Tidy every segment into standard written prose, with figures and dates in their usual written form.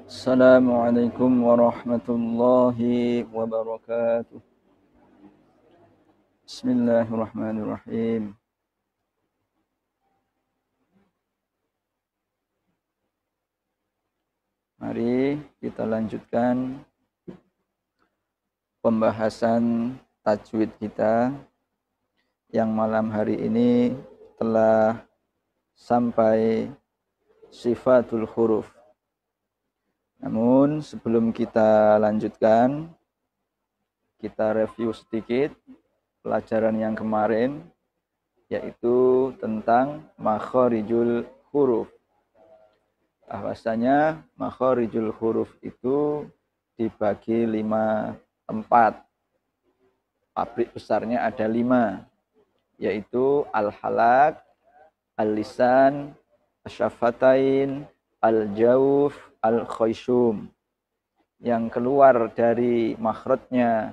Assalamualaikum warahmatullahi wabarakatuh. Bismillahirrahmanirrahim. Mari kita lanjutkan pembahasan tajwid kita yang malam hari ini telah sampai sifatul huruf. Namun sebelum kita lanjutkan, kita review sedikit pelajaran yang kemarin, yaitu tentang makharijul huruf. Bahwasanya makharijul huruf itu dibagi 5 tempat. Pabrik besarnya ada 5, yaitu al-halak, al-lisan, asyafatain, al-jawf, al-khayshum. Yang keluar dari makhrajnya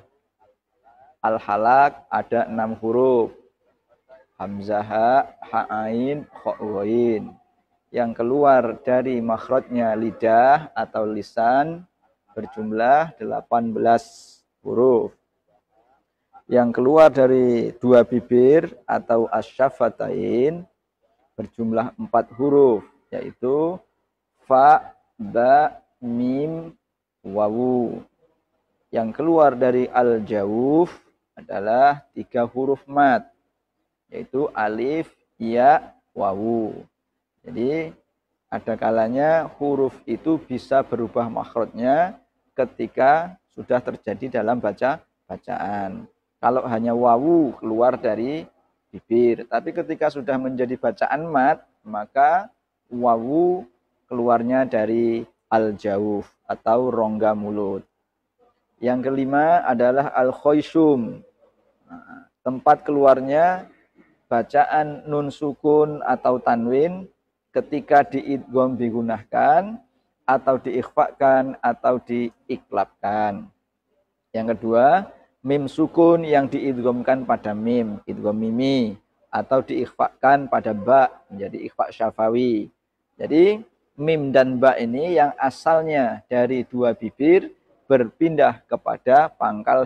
al-halak ada 6 huruf. Hamzah, ha, ain, kha, ghain. Yang keluar dari makhrajnya lidah atau lisan berjumlah 18 huruf. Yang keluar dari 2 bibir atau asyafatain berjumlah 4 huruf, yaitu fa, ba, mim, wawu. Yang keluar dari al-jawuf adalah 3 huruf mat, yaitu alif, ya, wawu. Jadi ada kalanya huruf itu bisa berubah makhrajnya ketika sudah terjadi dalam bacaan. Kalau hanya wawu keluar dari bibir, tapi ketika sudah menjadi bacaan mat, maka wawu keluarnya dari al-jawuf atau rongga mulut. Yang kelima adalah al-khayshum. Tempat keluarnya bacaan nun sukun atau tanwin ketika diidgham digunakan atau diikhfakan atau diiklabkan. Yang kedua, mim sukun yang diidghamkan pada mim, idgham mimi, atau diikhfakan pada ba menjadi ikhfa syafawi. Jadi mim dan ba ini yang asalnya dari 2 bibir berpindah kepada pangkal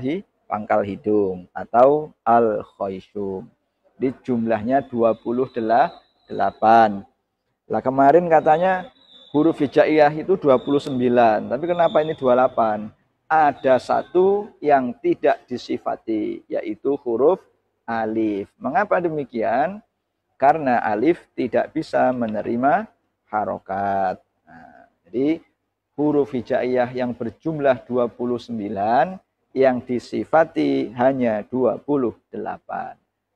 hidung atau al-khayshum. Di jumlahnya 28. Lah kemarin katanya huruf hijaiyah itu 29, tapi kenapa ini 28? Ada satu yang tidak disifati, yaitu huruf alif. Mengapa demikian? Karena alif tidak bisa menerima harokat. Nah, jadi huruf hijaiyah yang berjumlah 29 yang disifati hanya 28.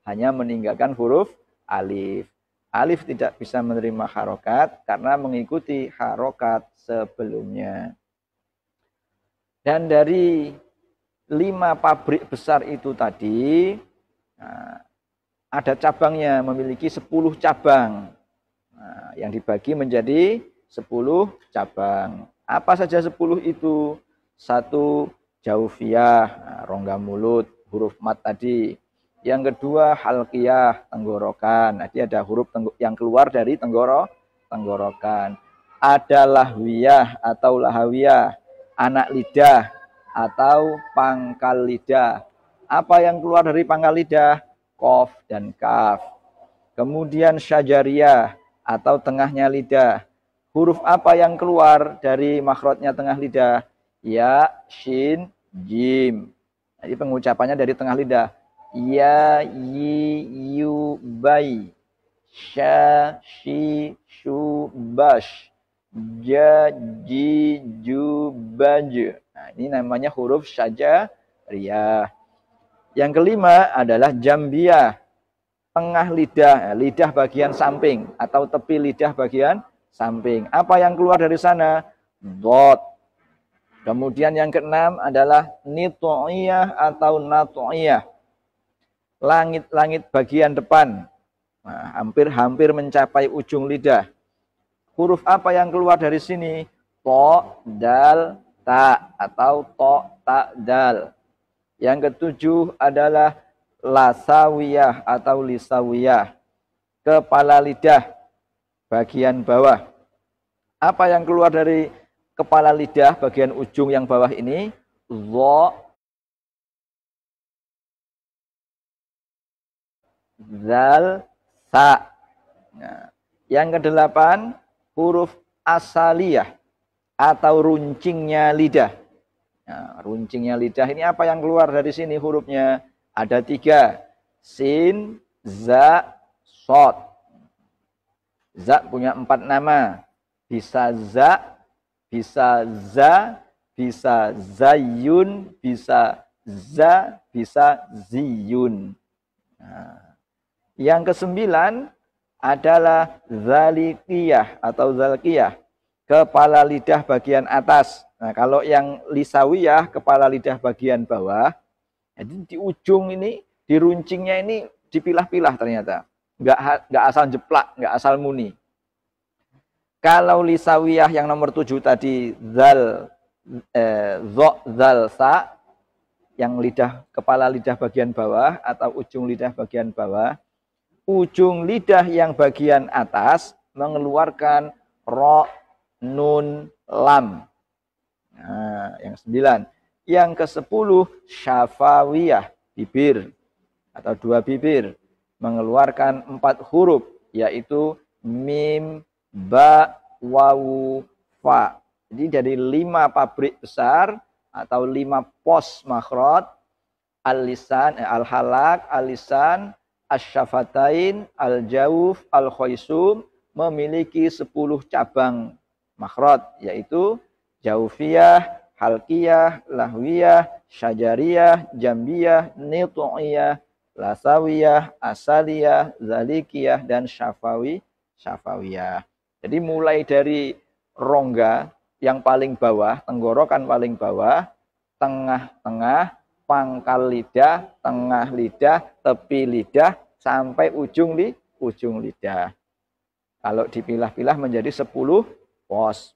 Hanya meninggalkan huruf alif. Alif tidak bisa menerima harokat karena mengikuti harokat sebelumnya. Dan dari 5 pabrik besar itu tadi, ada cabangnya, memiliki 10 cabang. Yang dibagi menjadi 10 cabang. Apa saja 10 itu? 1, jaufiyah, rongga mulut, huruf mat tadi. Yang kedua, halqiyah, tenggorokan. Jadi ada huruf yang keluar dari tenggorokan. Ada lahwiyah atau lahawiyah, anak lidah atau pangkal lidah. Apa yang keluar dari pangkal lidah? Qaf dan kaf. Kemudian syajariyah atau tengahnya lidah. Huruf apa yang keluar dari makhrajnya tengah lidah? Ya, shin, jim. Jadi pengucapannya dari tengah lidah. Ya, yi, yu, bai. Sya, shi, shu, bash. Ja, ji, ju, baj. Nah, ini namanya huruf syajariyah. Yang kelima adalah jambiyah. Tengah lidah, lidah bagian samping atau tepi lidah bagian samping. Apa yang keluar dari sana? Dot. Kemudian yang keenam adalah nitu'iyah atau natu'iyah. Langit-langit bagian depan. Nah, hampir mencapai ujung lidah. Huruf apa yang keluar dari sini? To, dal, ta atau to, ta, dal. Yang ketujuh adalah lasawiyah atau lisawiyah. Kepala lidah bagian bawah. Apa yang keluar dari kepala lidah bagian ujung yang bawah ini, dha, zal, sa. Nah, yang kedelapan, huruf asaliyah atau runcingnya lidah. Nah, runcingnya lidah ini apa yang keluar dari sini hurufnya? Ada 3. Sin, za, sod. Za punya 4 nama. Bisa za, bisa za, bisa zayun, bisa za, bisa ziyun. Nah, yang ke-9 adalah zalikiyah atau zalkiyah, kepala lidah bagian atas. Nah, kalau yang lisawiyah, kepala lidah bagian bawah, jadi di ujung ini, di runcingnya ini dipilah-pilah ternyata. Nggak asal jeplak, nggak asal muni. Kalau lisawiyah yang nomor 7 tadi, zal, zal, sa, yang lidah, kepala lidah bagian bawah atau ujung lidah bagian bawah, ujung lidah yang bagian atas mengeluarkan ro, nun, lam. Nah, yang 9. Yang ke-10 syafawiyah, bibir atau 2 bibir, mengeluarkan 4 huruf, yaitu mim, ba, wawu, fa. Jadi dari 5 pabrik besar atau 5 pos makhraj, al-lisan, al-halak, al-lisan, asy-syafatain, al-jawf, al-khaisum, memiliki 10 cabang makhraj, yaitu jawfiyah, halqiyah, lahwiyah, syajariyah, jambiyah, nitu'iyah, lasawiyah, asaliyah, zalikiyah, dan syafawiyah. Jadi mulai dari rongga yang paling bawah, tenggorokan paling bawah, tengah-tengah, pangkal lidah, tengah lidah, tepi lidah, sampai ujung lidah. Kalau dipilah-pilah menjadi 10 pos.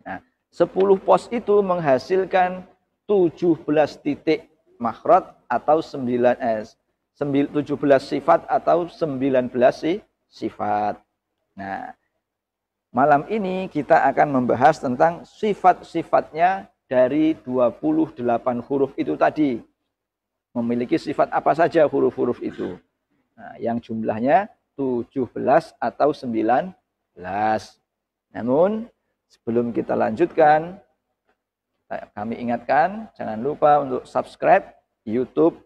Nah, 10 pos itu menghasilkan 17 titik makhraj atau 17 sifat atau 19 sifat. Nah, malam ini kita akan membahas tentang sifat-sifatnya dari 28 huruf itu tadi. Memiliki sifat apa saja huruf-huruf itu. Nah, yang jumlahnya 17 atau 19. Namun, sebelum kita lanjutkan, kami ingatkan, jangan lupa untuk subscribe YouTube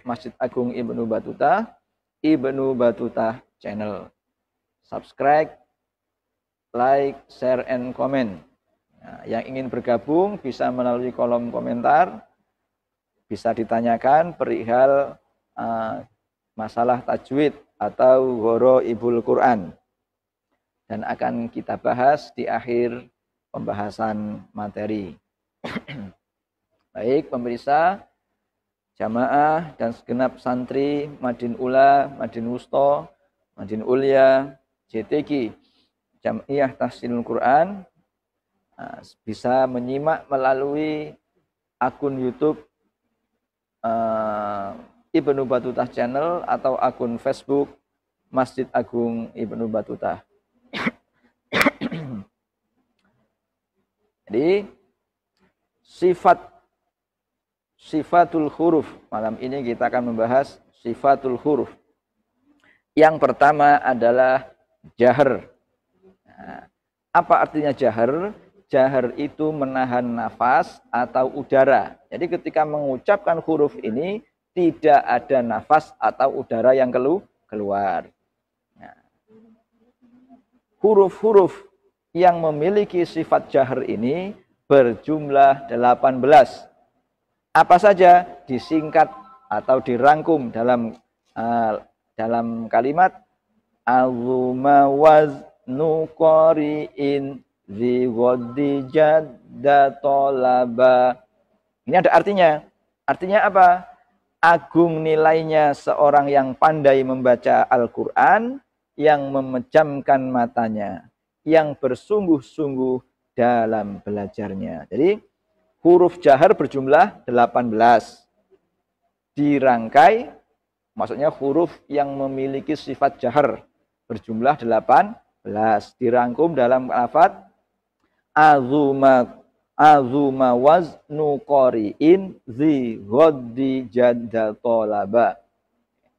Masjid Agung Ibnu Battuta Channel. Subscribe, like, share, and comment. Nah, yang ingin bergabung bisa melalui kolom komentar, bisa ditanyakan perihal masalah tajwid atau gharaibul Quran, dan akan kita bahas di akhir pembahasan materi. Baik pemirsa, jamaah dan segenap santri Madin Ula, Madin Wusto, Madin Ulia, JTQ, Jam'iyah Tahsinul Quran, bisa menyimak melalui akun YouTube Ibnu Battuta Channel atau akun Facebook Masjid Agung Ibnu Battuta. Jadi sifatul huruf. Malam ini kita akan membahas sifatul huruf. Yang pertama adalah jahar. Nah, apa artinya jahar? Jahar itu menahan nafas atau udara. Jadi ketika mengucapkan huruf ini tidak ada nafas atau udara yang keluar. Nah, huruf-huruf yang memiliki sifat jahar ini berjumlah 18. Apa saja? Disingkat atau dirangkum dalam kalimat azuma waznu qari'in zi ghaddi jadda talaba. Ini ada artinya. Artinya apa? Agung nilainya seorang yang pandai membaca Al-Quran, yang memejamkan matanya, yang bersungguh-sungguh dalam belajarnya. Jadi huruf jahar berjumlah 18. Dirangkai, maksudnya huruf yang memiliki sifat jahar berjumlah 18. Dirangkum dalam lafaz azuma azuma waznu qari'in zi ghoddi jadda tolaba.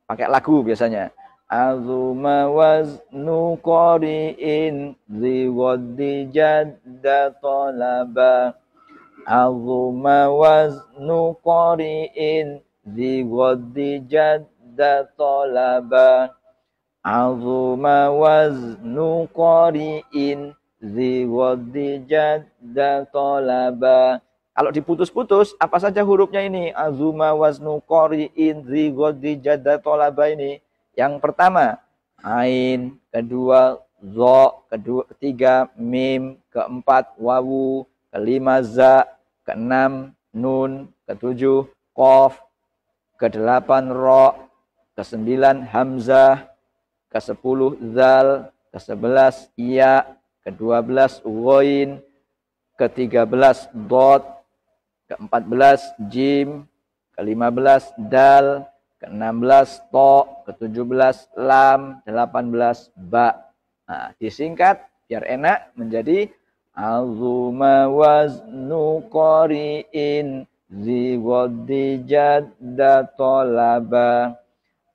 Pakai lagu biasanya. Azuma waznu qari'in zi ghoddi jadda tolaba. Azuma waznu qari'in zi ghoddi jadda tolaba. Azuma waznu qari'in zi waddi jadda tolaba. Kalau diputus-putus, apa saja hurufnya ini? Azuma waznu qari'in zi waddi jadda tolaba ini. Yang pertama, ain. Kedua, zo. Ketiga, mim. Keempat, wawu. Kelima, za. Keenam, nun. Ketujuh, qaf. Kedelapan, ro. Kesembilan, hamzah. Kesepuluh, zal. Kesebelas, ya. Ke-12 ghain, ke-13 dot, ke-14 jim, ke-15 dal, ke-16 to, ke-17 lam, 18 ba. Nah, disingkat biar enak menjadi azuma waznu qari'in zi waddi jadda tolaba.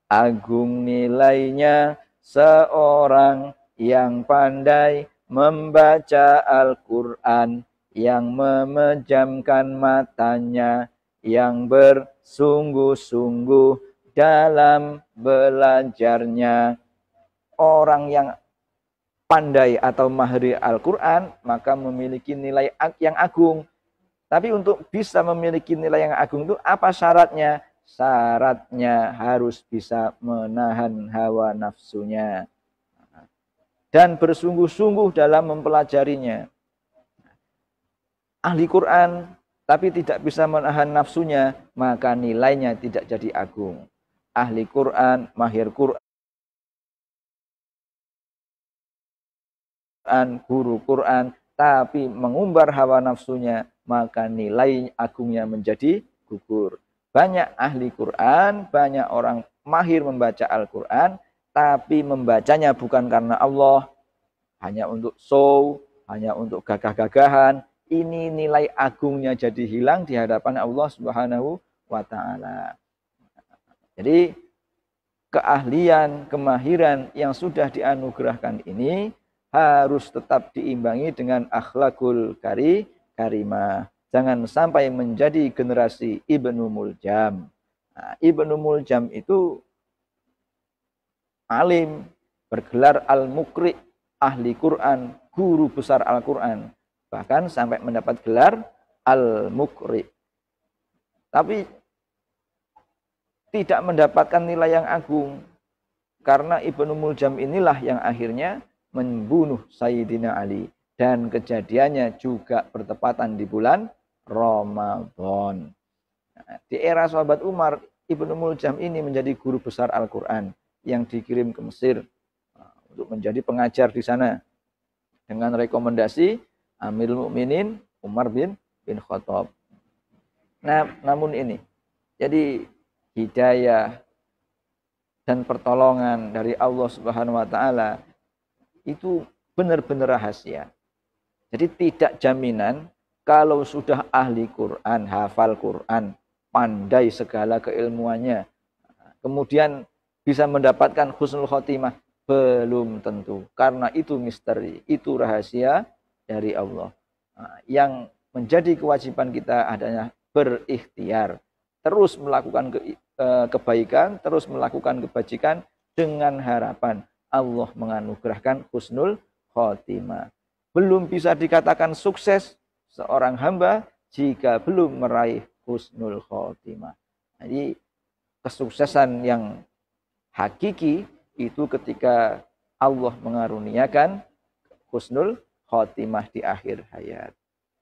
Agung nilainya seorang yang pandai membaca Al-Quran, yang memejamkan matanya, yang bersungguh-sungguh dalam belajarnya. Orang yang pandai atau mahir Al-Quran, maka memiliki nilai yang agung. Tapi untuk bisa memiliki nilai yang agung itu apa syaratnya? Syaratnya harus bisa menahan hawa nafsunya dan bersungguh-sungguh dalam mempelajarinya. Ahli Quran tapi tidak bisa menahan nafsunya, maka nilainya tidak jadi agung. Ahli Quran, mahir Quran, guru Quran, tapi mengumbar hawa nafsunya, maka nilai agungnya menjadi gugur. Banyak ahli Quran, banyak orang mahir membaca Al-Quran, tapi membacanya bukan karena Allah, hanya untuk show, hanya untuk gagah-gagahan. Ini nilai agungnya jadi hilang di hadapan Allah Subhanahu wa Ta'ala. Jadi keahlian, kemahiran yang sudah dianugerahkan ini harus tetap diimbangi dengan akhlakul karimah. Jangan sampai menjadi generasi Ibnu Muljam. Nah, Ibnu Muljam itu alim, bergelar al-mukri, ahli Quran, guru besar Al-Quran. Bahkan sampai mendapat gelar al-mukri. Tapi tidak mendapatkan nilai yang agung. Karena Ibnu Muljam inilah yang akhirnya membunuh Sayyidina Ali. Dan kejadiannya juga bertepatan di bulan Ramadan. Nah, di era sahabat Umar, Ibnu Muljam ini menjadi guru besar Al-Quran yang dikirim ke Mesir untuk menjadi pengajar di sana dengan rekomendasi Amirul Mukminin Umar bin Khattab. Nah, namun ini jadi hidayah dan pertolongan dari Allah Subhanahu wa Ta'ala itu benar-benar rahasia. Jadi tidak jaminan kalau sudah ahli Quran, hafal Quran, pandai segala keilmuannya, kemudian bisa mendapatkan husnul khotimah, belum tentu. Karena itu misteri, itu rahasia dari Allah. Nah, yang menjadi kewajiban kita adalah berikhtiar. Terus melakukan kebaikan, terus melakukan kebajikan dengan harapan Allah menganugerahkan husnul khotimah. Belum bisa dikatakan sukses seorang hamba jika belum meraih husnul khotimah. Jadi kesuksesan yang hakiki itu ketika Allah mengaruniakan husnul khotimah di akhir hayat.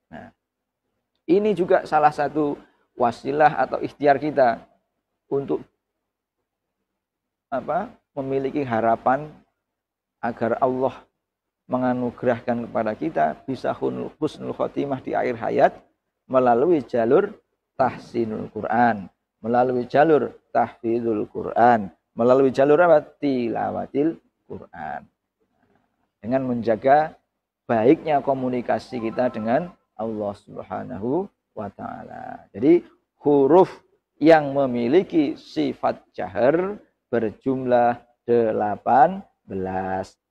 Nah, ini juga salah satu wasilah atau ikhtiar kita untuk memiliki harapan agar Allah menganugerahkan kepada kita bisa husnul khotimah di akhir hayat melalui jalur tahsinul Quran, melalui jalur tahfidzul Quran, melalui jalur apa? Tilawatil Quran. Dengan menjaga baiknya komunikasi kita dengan Allah Subhanahu wa taala. Jadi huruf yang memiliki sifat jahar berjumlah 18,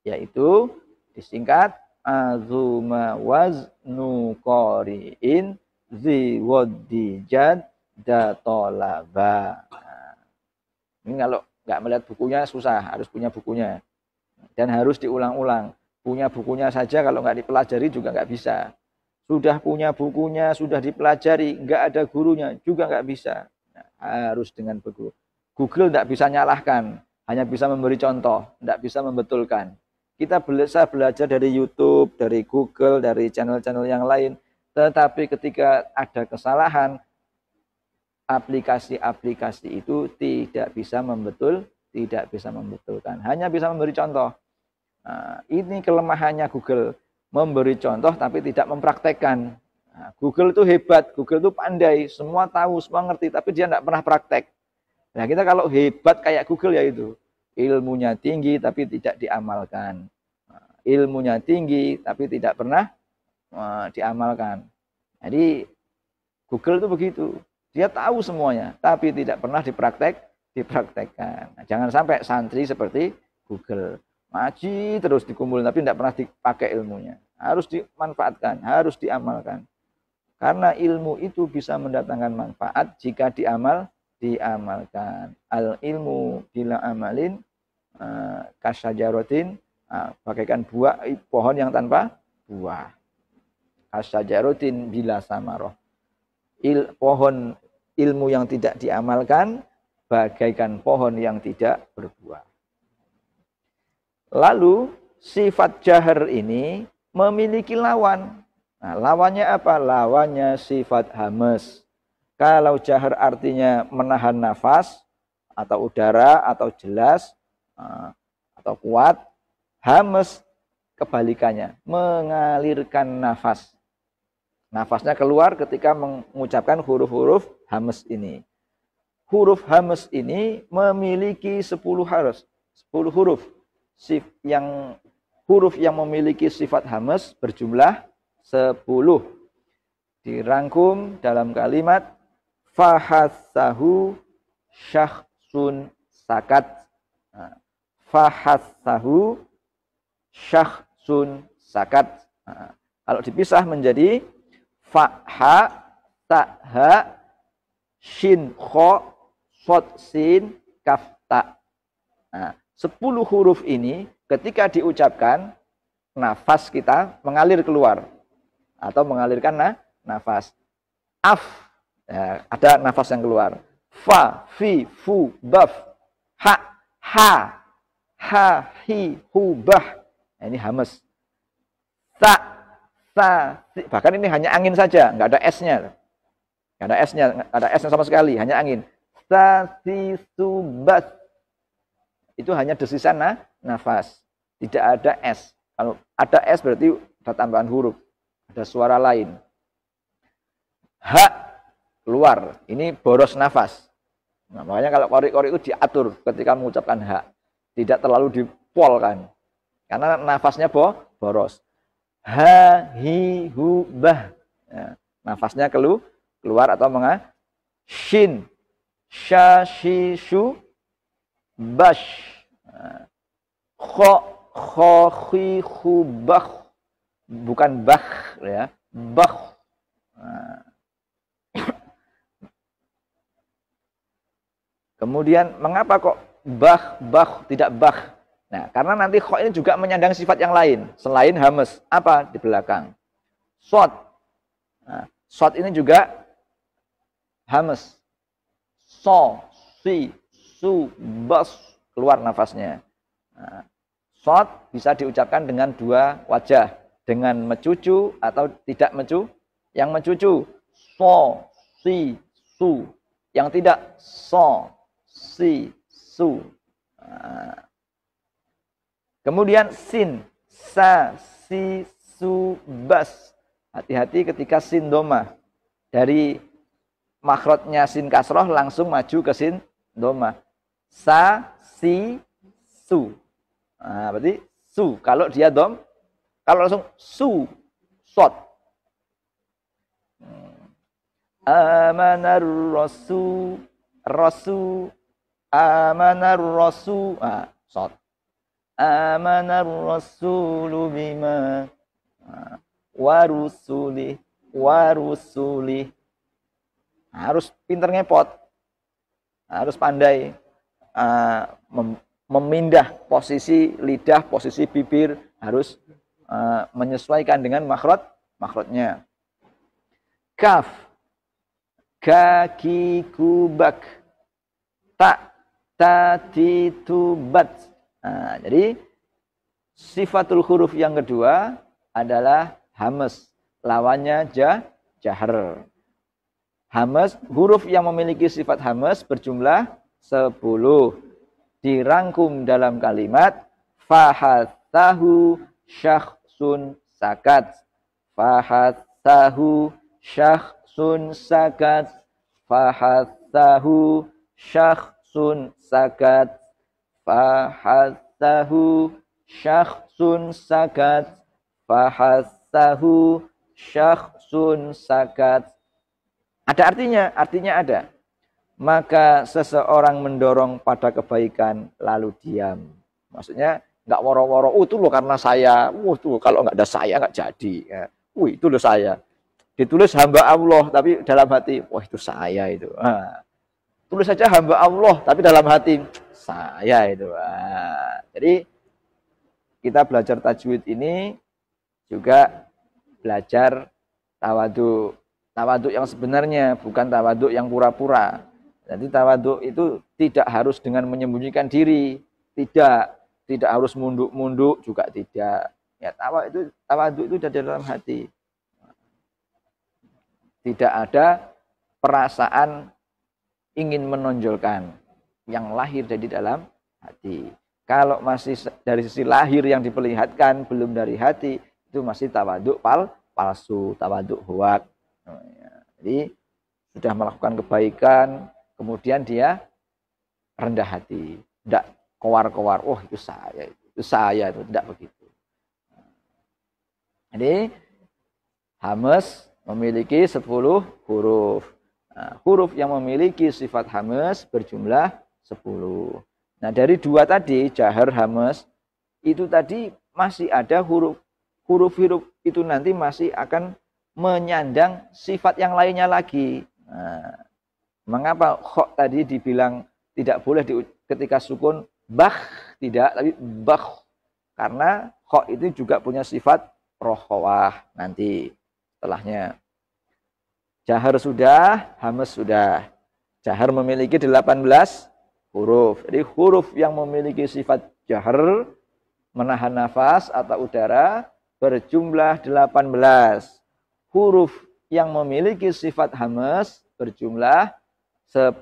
yaitu disingkat azuma waznu qari'in zi waddijad datolaba. Ini kalau nggak melihat bukunya susah, harus punya bukunya. Dan harus diulang-ulang. Punya bukunya saja kalau nggak dipelajari juga nggak bisa. Sudah punya bukunya, sudah dipelajari, nggak ada gurunya juga nggak bisa. Nah, harus dengan buku. Google nggak bisa nyalahkan, hanya bisa memberi contoh, nggak bisa membetulkan. Kita bisa belajar dari YouTube, dari Google, dari channel-channel yang lain. Tetapi ketika ada kesalahan, aplikasi-aplikasi itu tidak bisa membetulkan. Hanya bisa memberi contoh. Nah, ini kelemahannya Google. Memberi contoh tapi tidak mempraktekkan. Nah, Google itu hebat, Google itu pandai, semua tahu, semua ngerti, tapi dia tidak pernah praktek. Nah, kita kalau hebat kayak Google ya itu. Ilmunya tinggi tapi tidak diamalkan. Nah, ilmunya tinggi tapi tidak pernah diamalkan. Jadi Google itu begitu. Dia tahu semuanya, tapi tidak pernah dipraktekkan. Nah, jangan sampai santri seperti Google. Ngaji terus dikumpulin, tapi tidak pernah dipakai ilmunya. Harus dimanfaatkan, harus diamalkan. Karena ilmu itu bisa mendatangkan manfaat jika diamalkan. Al ilmu bila amalin kasyajarotin, bagaikan buah pohon yang tanpa buah. Kasyajarotin bila samaroh. Pohon ilmu yang tidak diamalkan bagaikan pohon yang tidak berbuah. Lalu sifat jahar ini memiliki lawan. Nah, lawannya apa? Lawannya sifat hamas. Kalau jahar artinya menahan nafas atau udara atau jelas atau kuat, hamas kebalikannya, mengalirkan nafas. Nafasnya keluar ketika mengucapkan huruf-huruf hamas ini. Huruf hamas ini memiliki 10 huruf. Huruf yang memiliki sifat hamas berjumlah 10. Dirangkum dalam kalimat fahassahu syakhsun sakat. Fahassahu syakhsun sakat. Kalau dipisah menjadi fa-ha, ta-ha, shin, kho, sod, sin, kaf, ta. Nah, 10 huruf ini ketika diucapkan, nafas kita mengalir keluar. Atau mengalirkan nafas. Af, ya, ada nafas yang keluar. Fa, fi, fu, baf. Ha, ha, ha, hi, hu, bah. Nah, ini hamas. Ta, bahkan ini hanya angin saja, nggak ada S-nya. Nggak ada S-nya, nggak ada S-nya sama sekali, hanya angin. Sa-si-su-bas. Itu hanya desisan nafas. Tidak ada S. Kalau ada S berarti ada tambahan huruf. Ada suara lain. Ha, keluar. Ini boros nafas. Nah, makanya kalau qori-qori itu diatur ketika mengucapkan ha. Tidak terlalu dipolkan. Karena nafasnya boros. Ha, hi, hu, bah. Ya, nafasnya keluar atau shin, sha, shi, shu, bash. Kho, khi, hu, bah. Bukan bah, ya. Bah. Kemudian mengapa kok bah, tidak bah? Nah, karena nanti kho ini juga menyandang sifat yang lain selain hamas. Apa di belakang? Sod. Nah, sod ini juga hamas. So, si, su, bas, keluar nafasnya. Nah, sod bisa diucapkan dengan 2 wajah, dengan mencucu atau tidak mencucu. Yang mencucu so, si, su. Yang tidak so, si, su. Nah, kemudian sin, sa, si, su, bas. Hati-hati ketika sin doma. Dari makhrajnya sin kasroh langsung maju ke sin doma. Sa, si, su. Nah, berarti su. Kalau dia dom, kalau langsung su, sod. Amanar rasul, rasul, amanar rasul. Shot. Amanar rasulu bima warusuli, warusuli. Harus pinter ngepot, harus pandai memindah posisi lidah, posisi bibir, harus menyesuaikan dengan makhrajnya. Kaf, kaki kubak, tak, tatitubat. Jadi sifatul huruf yang kedua adalah hamas, lawannya jahar. Hamas, huruf yang memiliki sifat hamas berjumlah 10. Dirangkum dalam kalimat fahathahu syakhsun sakat. Fahathahu syakhsun sakat. Fahathahu syakhsun sakat. Fahathahu syakhsun sakat. Fahathahu syakhsun sakat. Ada artinya ada. Maka seseorang mendorong pada kebaikan lalu diam. Maksudnya nggak woro-woro, itu loh karena saya, tuh kalau nggak ada saya nggak jadi. Ya. Itu loh saya. Ditulis hamba Allah, tapi dalam hati, wah itu saya itu. Tulis saja hamba Allah, tapi dalam hati, saya itu. Jadi kita belajar tajwid ini juga belajar tawadhu. Tawadhu yang sebenarnya, bukan tawadhu yang pura-pura. Jadi tawadhu itu tidak harus dengan menyembunyikan diri, tidak harus munduk-munduk juga tidak. Ya tawadhu itu ada dalam hati. Tidak ada perasaan ingin menonjolkan yang lahir dari dalam hati. Kalau masih dari sisi lahir yang diperlihatkan belum dari hati, itu masih tawadhu palsu, tawadhu huwak. Jadi sudah melakukan kebaikan, kemudian dia rendah hati, tidak kowar-kowar, oh itu saya itu tidak begitu. Jadi hamas memiliki 10 huruf. Huruf yang memiliki sifat hamas berjumlah 10. Nah dari 2 tadi, jahar, hamas, itu tadi masih ada huruf-huruf itu nanti masih akan menyandang sifat yang lainnya lagi. Mengapa kok tadi dibilang tidak boleh ketika sukun bah, tidak, tapi bah. Karena kok itu juga punya sifat rokhawah nanti setelahnya. Jahar sudah, hamas sudah. Jahar memiliki 18 huruf. Jadi huruf yang memiliki sifat jahar, menahan nafas atau udara, berjumlah 18. Huruf yang memiliki sifat hamas berjumlah 10.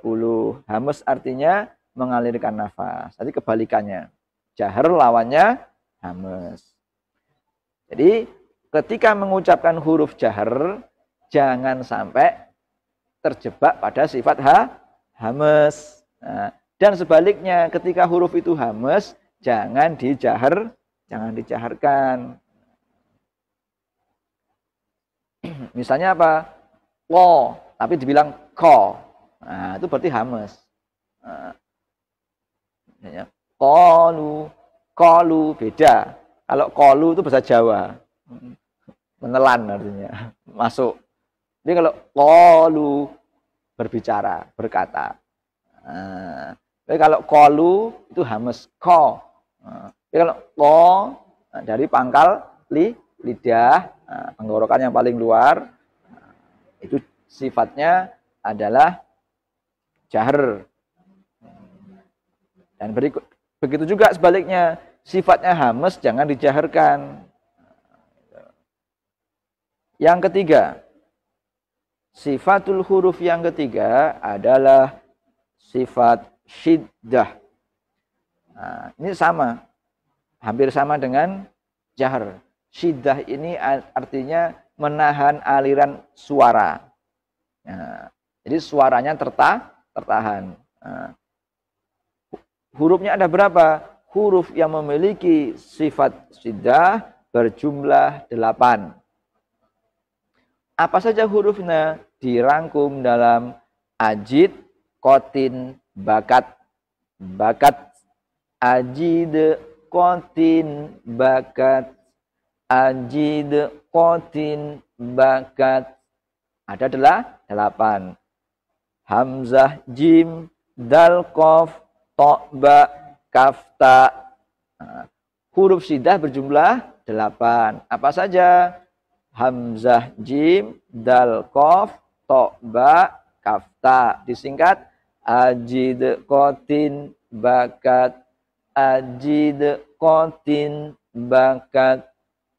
Hamas artinya mengalirkan nafas. Jadi kebalikannya. Jahar lawannya hamas. Jadi ketika mengucapkan huruf jahar, jangan sampai terjebak pada sifat hamas. Dan sebaliknya ketika huruf itu hamas, jangan dijaharkan. Misalnya apa? Ko, tapi dibilang ko. Nah, itu berarti hamas. Kolu beda. Kalau kolu itu bahasa Jawa. Menelan artinya. Masuk. Jadi kalau kolu berbicara, berkata. Tapi kalau kolu itu hamas. Ko. Jadi kalau ko dari pangkal lidah, tenggorokan yang paling luar, itu sifatnya adalah jahar. Dan begitu juga sebaliknya, sifatnya hamas jangan dijaharkan. Yang ketiga, sifatul huruf yang ketiga adalah sifat syiddah. Nah, ini sama, hampir sama dengan jahar. Syiddah ini artinya menahan aliran suara. Nah, jadi suaranya tertahan. Nah, hurufnya ada berapa? Huruf yang memiliki sifat syiddah berjumlah 8. Apa saja hurufnya? dirangkum dalam ajid, kotin, bakat. Bakat, ajid, kotin, bakat. Ajid, kotin, bakat. Ada 8. Hamzah, jim, dal, kof, to, ba, kaf, ta. Nah, huruf syiddah berjumlah 8. Apa saja? Hamzah, jim, dal, kof, to, ba, kaf, ta. Disingkat ajid, kotin, bakat. Ajid, kotin, bakat.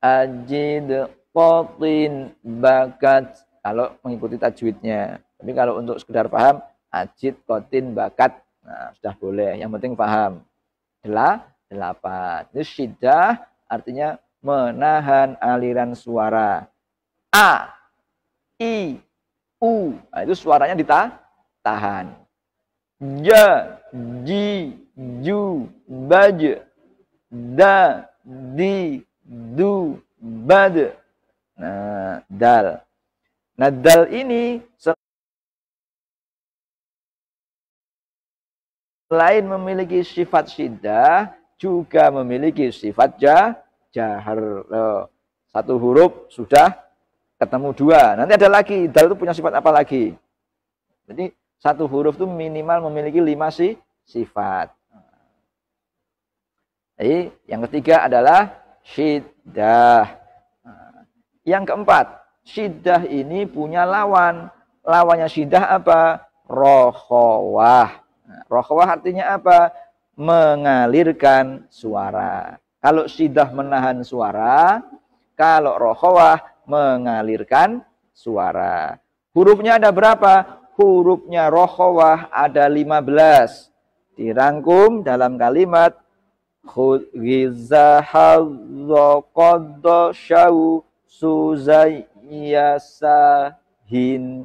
Ajid, kotin, bakat. Kalau mengikuti tajwidnya. Tapi kalau untuk sekedar paham, ajid, kotin, bakat. Nah, sudah boleh. Yang penting paham. 8. Itu syiddah artinya menahan aliran suara. A, I, U. Nah, itu suaranya ditahan. Ja, ji, ju, baj. Da, di, du, bad. Nah, dal. Nah, dal ini selain memiliki sifat syiddah, juga memiliki sifat jahar. Satu huruf sudah ketemu 2. Nanti ada lagi, dal itu punya sifat apa lagi? Jadi satu huruf itu minimal memiliki 5 sifat. Jadi yang ketiga adalah syiddah. Yang keempat, syiddah ini punya lawan. Lawannya syiddah apa? Rokhawah. Nah, rokhawah artinya apa? Mengalirkan suara. Kalau syiddah menahan suara, kalau rokhawah mengalirkan suara. Hurufnya ada berapa? Hurufnya rokhawah ada 15. Dirangkum dalam kalimat khud ghiza hadza qadda syau suzayyasahin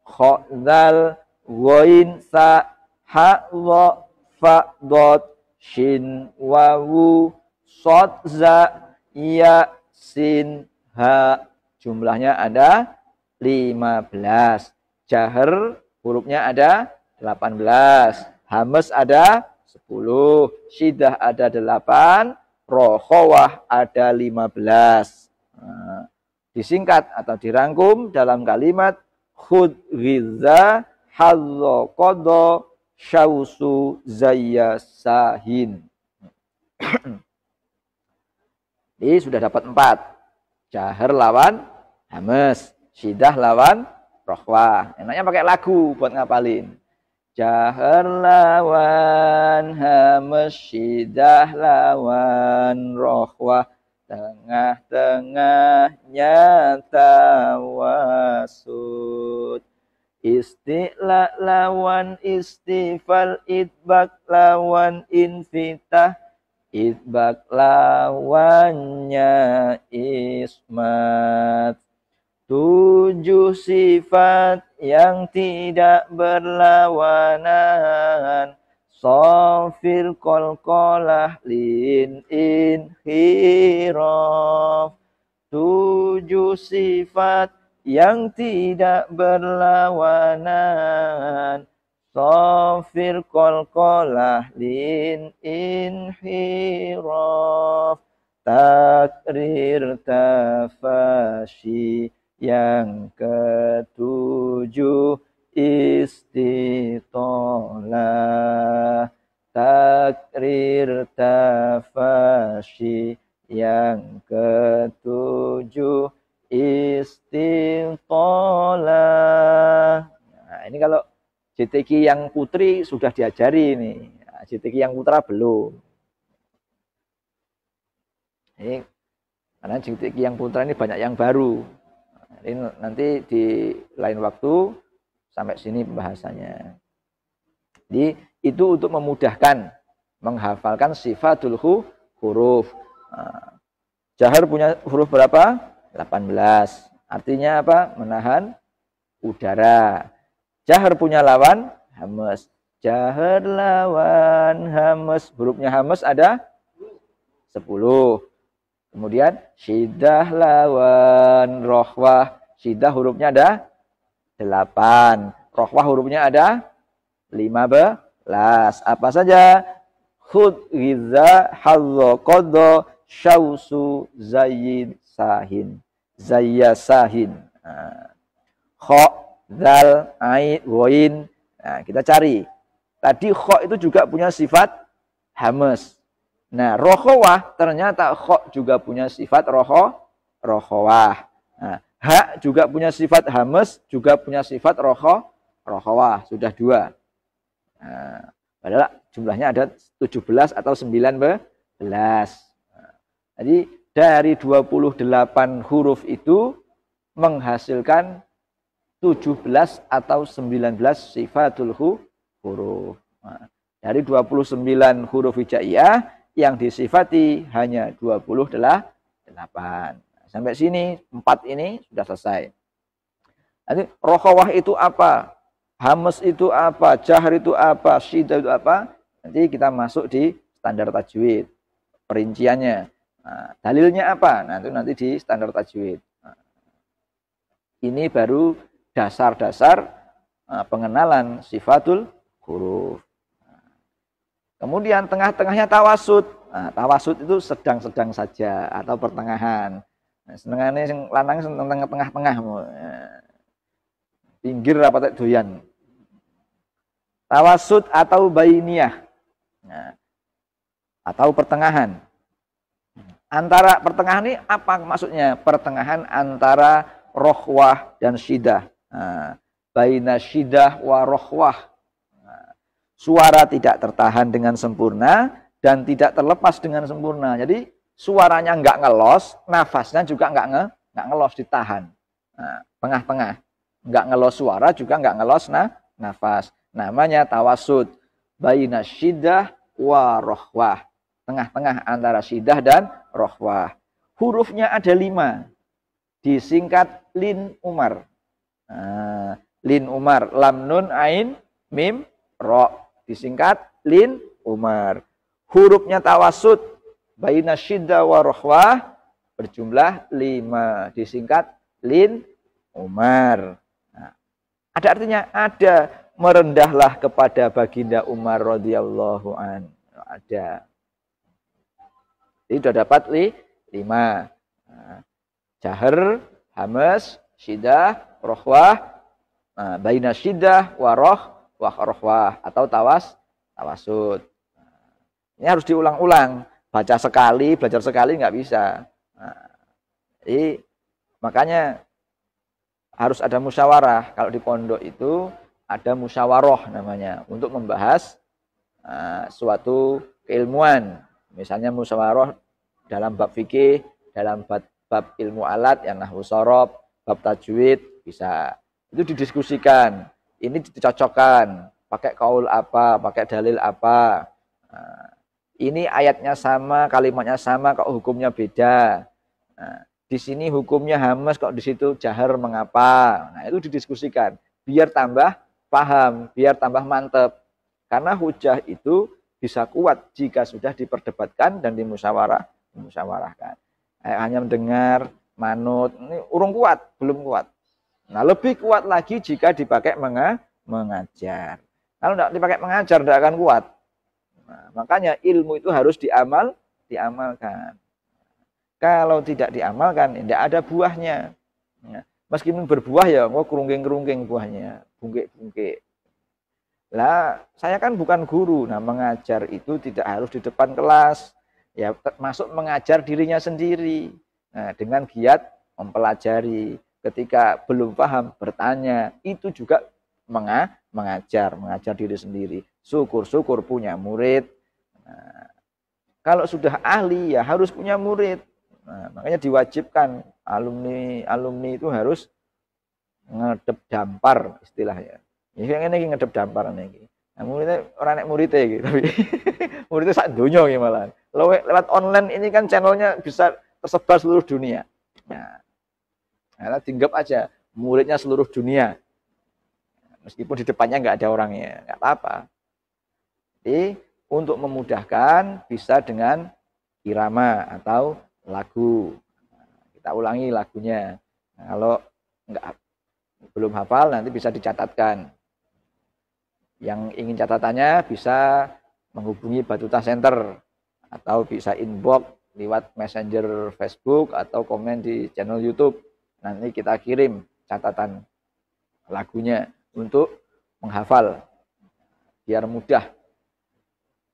khadzal ghain sa ha wa fa dot shin wawu sod za ya sin ha. Jumlahnya ada 15. Jahar hurufnya ada 18. Hamas ada 10. Syiddah ada 8. Rokhawah ada 15. Nah, disingkat atau dirangkum dalam kalimat khud ghiza hadza qadha syausu zayyasahin. Ini sudah dapat 4. Jahar lawan hamas, syiddah lawan rokhawah. Enaknya pakai lagu buat ngapalin. Jahar lawan hamas, syiddah lawan rokhawah. Tengah-tengahnya tawasud. Isti'la lawan istifal, idbak lawan infitah. Idbak lawannya ismat. 7 sifat yang tidak berlawanan. Sofil qalqalah lin inhiraf. 7 sifat yang tidak berlawanan. Sofil qalqalah lin inhiraf. Takrir tafashi. Yang ke-7 istitolah. Takrir tafashi. Yang ke-7 istitolah. Nah, ini kalau JTQ yang putri sudah diajari ini. Nah, JTQ yang putra belum. Ini karena JTQ yang putra ini banyak yang baru. Ini nanti di lain waktu sampai sini pembahasannya. Jadi itu untuk memudahkan menghafalkan sifatul huruf. Nah, jahar punya huruf berapa? 18. Artinya apa? Menahan udara. Jahar punya lawan hamas. Jahar lawan hamas. Hurufnya hamas ada 10. Kemudian syiddah lawan rokhwah. Syiddah hurufnya ada 8. Rokhwah hurufnya ada 15. Apa saja? Khud, Giza, Hadza, Qadha, Syausu, Zayin, Sahin. Zayya, Sahin. Kho, Zal, Ain, Ghoin. Nah, kita cari. Tadi kho itu juga punya sifat hamas. Nah, rokhawah ternyata kho juga punya sifat rokhawah. Nah, ha juga punya sifat hamas, juga punya sifat rokhawah. Sudah 2. Nah, padahal jumlahnya ada 17 atau 19. Jadi dari 28 huruf itu menghasilkan 17 atau 19 sifatul huruf. Nah, dari 29 huruf hijaiyah yang disifati hanya 28. Sampai sini 4 ini sudah selesai. Nanti rokhawah itu apa? Hamas itu apa? Jahr itu apa? Syiddah itu apa? Nanti kita masuk di standar tajwid. Perinciannya. Nah, dalilnya apa? Nanti di standar tajwid. Nah, ini baru dasar-dasar pengenalan sifatul huruf. Kemudian tengah-tengahnya tawasud. Nah, tawasud itu sedang-sedang saja atau pertengahan. Nah, senengane sing lanang seneng tengah-tengah. Pinggir apa tak doyan. Tawasud atau bainiyah. Nah, atau pertengahan. Antara pertengahan ini apa maksudnya? Pertengahan antara rokhwah dan syiddah. Nah, baina syiddah wa rokhwah. Nah, suara tidak tertahan dengan sempurna dan tidak terlepas dengan sempurna. Jadi suaranya nggak ngelos, nafasnya juga nggak ngelos, ditahan. Nah, tengah-tengah. Nggak ngelos suara juga nggak ngelos nafas. Namanya tawasud. Baina syiddah wa rokhwah. Tengah-tengah antara syiddah dan rokhwah. Hurufnya ada 5. Disingkat lin umar. Nah, lin umar. Lam nun ain mim ro. Disingkat lin umar. Hurufnya tawasud. Baina syiddah wa rokhwah. Berjumlah 5. Disingkat lin umar. Nah, ada artinya? Ada. Merendahlah kepada baginda Umar radhiyallahu an. Ada. Jadi sudah dapat 5. Nah, jahr, hamas, syiddah, rokhwah, baina syiddah, rokhwah atau tawasud. Ini harus diulang-ulang. Baca sekali, belajar sekali nggak bisa. Nah, jadi makanya harus ada musyawarah. Kalau di pondok itu ada musyawarah namanya untuk membahas suatu keilmuan. Misalnya musyawarah dalam bab fikih, dalam bab ilmu alat, yang nahwu shorof, bab tajwid, bisa. Itu didiskusikan. Ini dicocokkan. Pakai kaul apa, pakai dalil apa. Nah, ini ayatnya sama, kalimatnya sama, kok hukumnya beda. Nah, di sini hukumnya hamas, kok di situ jahar mengapa. Nah, itu didiskusikan. Biar tambah paham, biar tambah mantep. Karena hujah itu bisa kuat jika sudah diperdebatkan dan dimusyawarahkan. Hanya mendengar, manut, ini urung kuat, belum kuat. Nah, lebih kuat lagi jika dipakai mengajar. Kalau tidak dipakai mengajar, tidak akan kuat. Nah, makanya ilmu itu harus diamalkan. Kalau tidak diamalkan, tidak ada buahnya. Meskipun berbuah ya, kerungking-kerungking buahnya, bungkik-bungkik. Lah, saya kan bukan guru. Nah, mengajar itu tidak harus di depan kelas. Ya, masuk mengajar dirinya sendiri. Nah, dengan giat mempelajari. Ketika belum paham, bertanya. Itu juga mengajar diri sendiri. Syukur-syukur punya murid. Nah, kalau sudah ahli ya harus punya murid. Nah, makanya diwajibkan alumni itu harus ngedep dampar istilahnya. Ya ini ngedep dampar ini. Nah, muridnya orang nek muridnya gitu, tapi muridnya sak donya gitu malah. Lewat online ini kan channelnya bisa tersebar seluruh dunia. Nah, tinggal aja muridnya seluruh dunia. Meskipun di depannya nggak ada orangnya, nggak apa-apa. Jadi untuk memudahkan bisa dengan irama atau lagu. Nah, kita ulangi lagunya. Nah, kalau Belum hafal nanti bisa dicatatkan. Yang ingin catatannya bisa menghubungi Batuta Center atau bisa inbox lewat Messenger Facebook atau komen di channel YouTube. Nanti kita kirim catatan lagunya untuk menghafal biar mudah.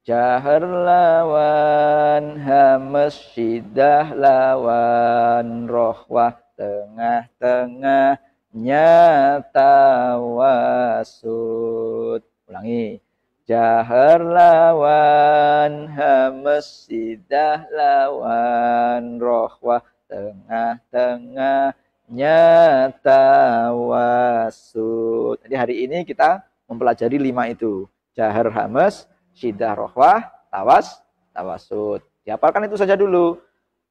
Jahar lawan hamas syidah lawan rohwah tengah-tengah nyata wasud. Ulangi. Jahar lawan hamas syidah lawan rohwah tengah-tengah nyata wasud. Jadi hari ini kita mempelajari 5 itu. Jahar hamas, syidah rohwah, tawasud. Dihafalkan itu saja dulu.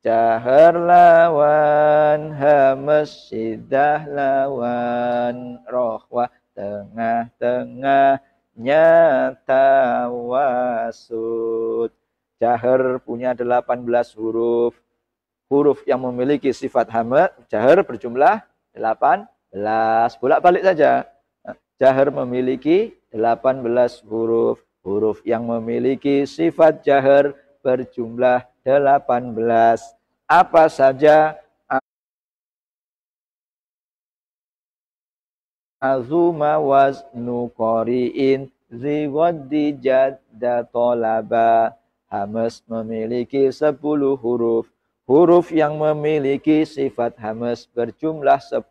Jahar lawan hamas, syidah lawan rohwah tengah-tengah nyata wasud. Jahar punya 18 huruf. Huruf yang memiliki sifat hamad, jahar berjumlah 18. Bolak-balik saja. Jahar memiliki 18 huruf. Huruf yang memiliki sifat jahar berjumlah 18. Apa saja? Azuma waznu qori'in ziwaddi jadda tolaba. Hamas memiliki 10 huruf. Huruf yang memiliki sifat hamas berjumlah 10.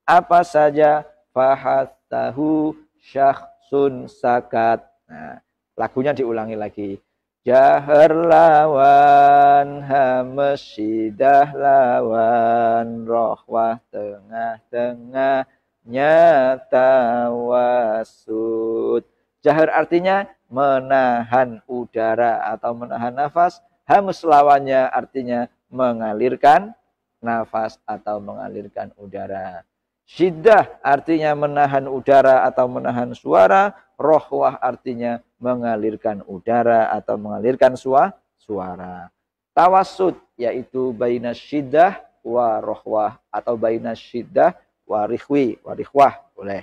Apa saja? Fahattahu syakhsun sakat. Nah, lagunya diulangi lagi. Jahar lawan hamas, syidah lawan rohwah tengah-tengah nyata wasud. Jahar artinya menahan udara atau menahan nafas. Hamas lawannya artinya mengalirkan nafas atau mengalirkan udara. Syiddah artinya menahan udara atau menahan suara. Rohwah artinya mengalirkan udara atau mengalirkan suara. Tawasud yaitu baina syiddah wa rohwah atau baina syiddah wa rihwah boleh.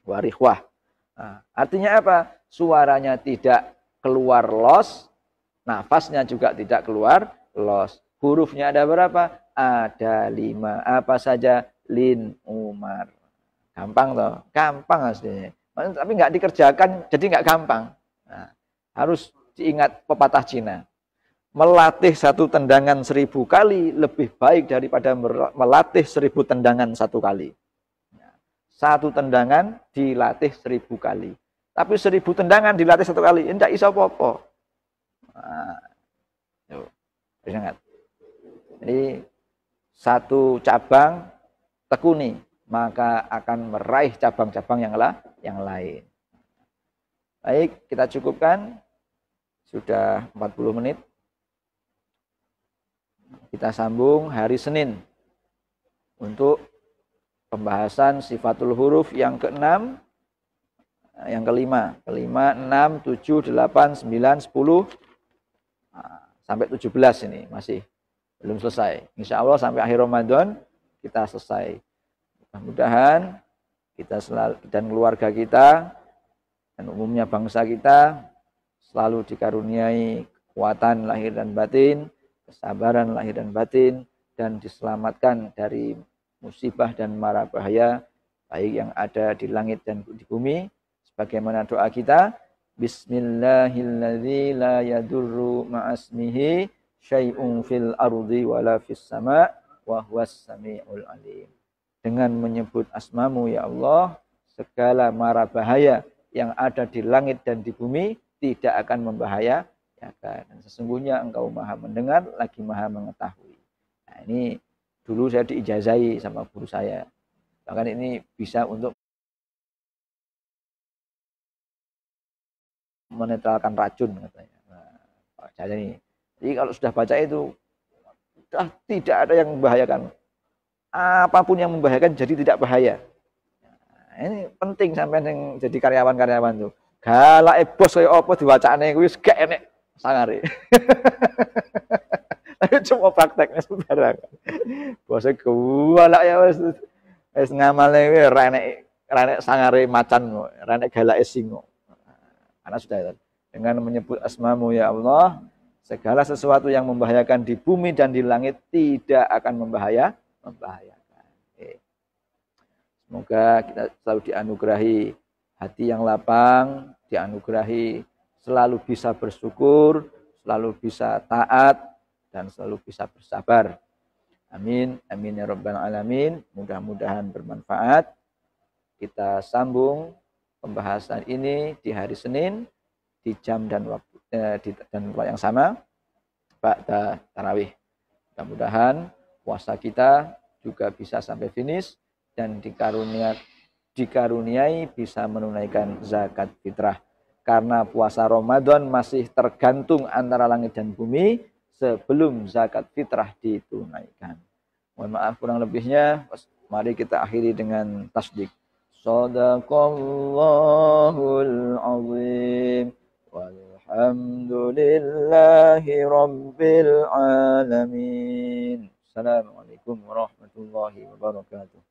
Warihwah. Nah, artinya apa? Suaranya tidak keluar los, nafasnya juga tidak keluar los. Hurufnya ada berapa? Ada 5. Apa saja? Lin, Umar. Gampang toh? Gampang aslinya. Tapi nggak dikerjakan, jadi nggak gampang. Nah, harus diingat pepatah Cina. Melatih 1 tendangan 1000 kali lebih baik daripada melatih 1000 tendangan 1 kali. 1 tendangan dilatih 1000 kali. Tapi 1000 tendangan dilatih 1 kali, tidak iso apa-apa. Nah, harus ingat. Jadi 1 cabang tekuni, maka akan meraih cabang-cabang yang lain. Baik, kita cukupkan. Sudah 40 menit. Kita sambung hari Senin untuk pembahasan sifatul huruf yang ke-6, yang kelima, 6, 7, 8, 9, 10, sampai 17 ini masih belum selesai. Insya Allah sampai akhir Ramadan kita selesai. Mudah-mudahan kita selalu, dan keluarga kita dan umumnya bangsa kita selalu dikaruniai kekuatan lahir dan batin, kesabaran lahir dan batin, dan diselamatkan dari musibah dan mara bahaya baik yang ada di langit dan di bumi. Sebagaimana doa kita, Bismillahilladzi la yadurru ma'asmihi syai'un fil ardi wala fis sama' wa huwas sami'ul alim. Dengan menyebut asmamu ya Allah, segala mara bahaya yang ada di langit dan di bumi tidak akan membahayakan. Dan sesungguhnya engkau maha mendengar lagi maha mengetahui. Nah, ini dulu saya diijazahi sama guru saya. Bahkan ini bisa untuk menetralkan racun katanya. Nah, jadi kalau sudah baca itu sudah tidak ada yang membahayakan. Apapun yang membahayakan jadi tidak bahaya. Nah, ini penting sampai yang jadi karyawan-karyawan tuh. Galak bos kaya apa diwacane kuwi gak enek sangare. Tapi cuma prakteknya sembarangan. Bosnya galak ya wis Wis ngamale kuwi renek sangare macan, renek galake singa. Karena sudah dengan menyebut asmamu ya Allah, segala sesuatu yang membahayakan di bumi dan di langit tidak akan membahayakan. Semoga kita selalu dianugerahi hati yang lapang, dianugerahi selalu bisa bersyukur, selalu bisa taat, dan selalu bisa bersabar. Amin, amin ya rabbal alamin. Mudah-mudahan bermanfaat. Kita sambung pembahasan ini di hari Senin di jam dan waktu yang sama pada tarawih. Mudah-mudahan puasa kita juga bisa sampai finish dan dikaruniai bisa menunaikan zakat fitrah. Karena puasa Ramadan masih tergantung antara langit dan bumi sebelum zakat fitrah ditunaikan. Mohon maaf kurang lebihnya. Mari kita akhiri dengan tasdik. Shadaqallahul azim. Walhamdulillahi rabbil alamin. Assalamualaikum warahmatullahi wabarakatuh.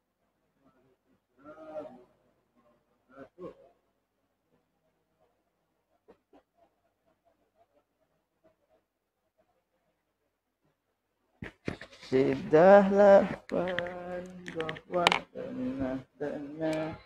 Sudahlah bahwa tengah-tengah